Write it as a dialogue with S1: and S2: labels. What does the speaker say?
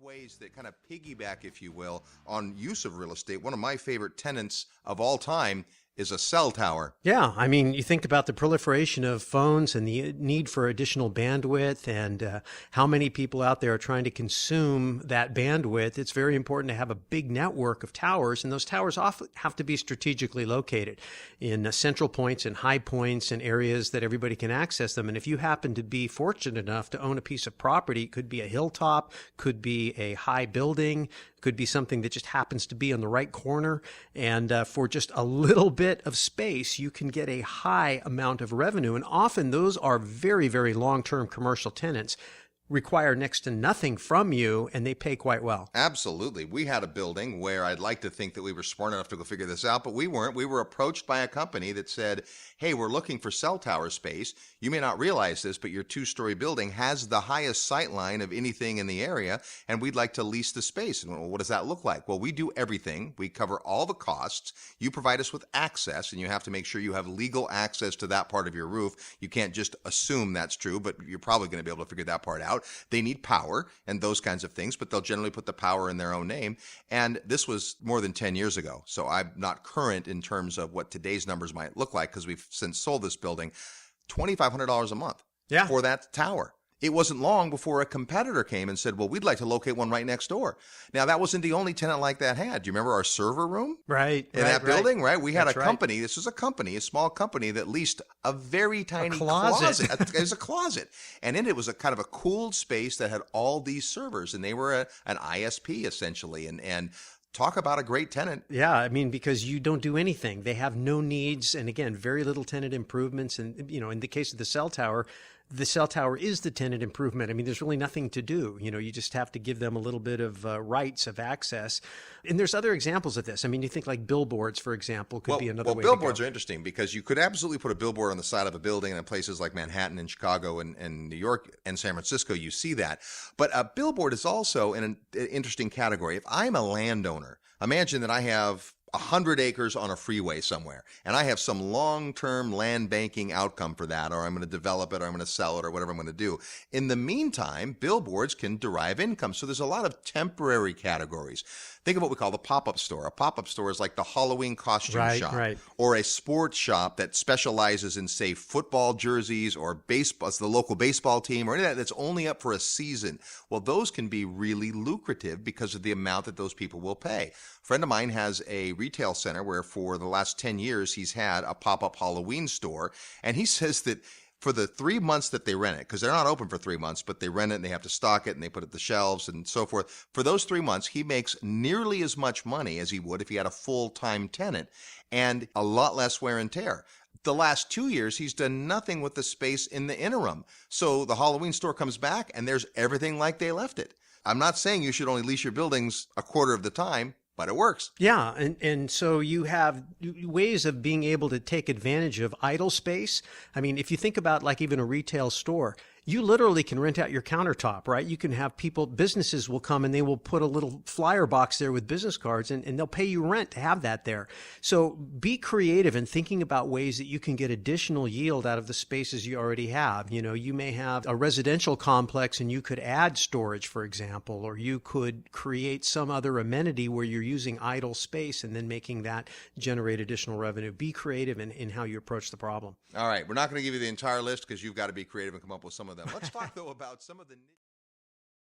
S1: ways that kind of piggyback, if you will, on use of real estate. One of my favorite tenants of all time is a cell tower.
S2: Yeah, I mean, you think about the proliferation of phones and the need for additional bandwidth and how many people out there are trying to consume that bandwidth. It's very important to have a big network of towers, and those towers often have to be strategically located in central points and high points and areas that everybody can access them. And if you happen to be fortunate enough to own a piece of property, it could be a hilltop, could be a high building, could be something that just happens to be on the right corner. And for just a little bit of space, you can get a high amount of revenue. And often those are very, very long-term commercial tenants, require next to nothing from you, and they pay quite well.
S1: Absolutely. We had a building where I'd like to think that we were smart enough to go figure this out, but we weren't. We were approached by a company that said, hey, we're looking for cell tower space. You may not realize this, but your two-story building has the highest sight line of anything in the area, and we'd like to lease the space. And well, what does that look like? Well, we do everything. We cover all the costs. You provide us with access, and you have to make sure you have legal access to that part of your roof. You can't just assume that's true, but you're probably going to be able to figure that part out. They need power and those kinds of things, but they'll generally put the power in their own name. And this was more than 10 years ago. So I'm not current in terms of what today's numbers might look like because we've since sold this building. $2,500 a month for that tower. It wasn't long before a competitor came and said, well, we'd like to locate one right next door. Now, that wasn't the only tenant like that had. Do you remember our server room?
S2: Right.
S1: In that building, right? We had
S2: That's
S1: a company. This was a company, a small company that leased a very tiny closet. It was a closet. And in it was a kind of a cooled space that had all these servers. And they were an ISP, essentially. And talk about a great tenant.
S2: Yeah, I mean, because you don't do anything. They have no needs. And again, very little tenant improvements. And, you know, in the case of the cell tower is the tenant improvement. I mean, there's really nothing to do. You know, you just have to give them a little bit of rights of access. And there's other examples of this. I mean, you think like billboards, for example, could be another way to go.
S1: Well, billboards are interesting because you could absolutely put a billboard on the side of a building in places like Manhattan and Chicago and New York and San Francisco. You see that. But a billboard is also in an interesting category. If I'm a landowner, imagine that I have 100 acres on a freeway somewhere, and I have some long-term land banking outcome for that, or I'm going to develop it, or I'm going to sell it, or whatever I'm going to do. In the meantime, billboards can derive income. So there's a lot of temporary categories. Think of what we call the pop-up store. A pop-up store is like the Halloween costume shop, or a sports shop that specializes in, say, football jerseys or baseball, the local baseball team, or any of that that's only up for a season. Well, those can be really lucrative because of the amount that those people will pay. A friend of mine has a retail center where for the last 10 years he's had a pop-up Halloween store, and he says that for the 3 months that they rent it, because they're not open for 3 months, but they rent it and they have to stock it and they put it at the shelves and so forth. For those 3 months, he makes nearly as much money as he would if he had a full-time tenant and a lot less wear and tear. The last 2 years, he's done nothing with the space in the interim. So the Halloween store comes back and there's everything like they left it. I'm not saying you should only lease your buildings a quarter of the time, but it works.
S2: Yeah. And so you have ways of being able to take advantage of idle space. I mean, if you think about like even a retail store, you literally can rent out your countertop, right? You can have businesses will come and they will put a little flyer box there with business cards and they'll pay you rent to have that there. So be creative in thinking about ways that you can get additional yield out of the spaces you already have. You know, you may have a residential complex and you could add storage, for example, or you could create some other amenity where you're using idle space and then making that generate additional revenue. Be creative in how you approach the problem.
S1: All right. We're not going to give you the entire list because you've got to be creative and come up with some of them. Let's talk, though, about some of the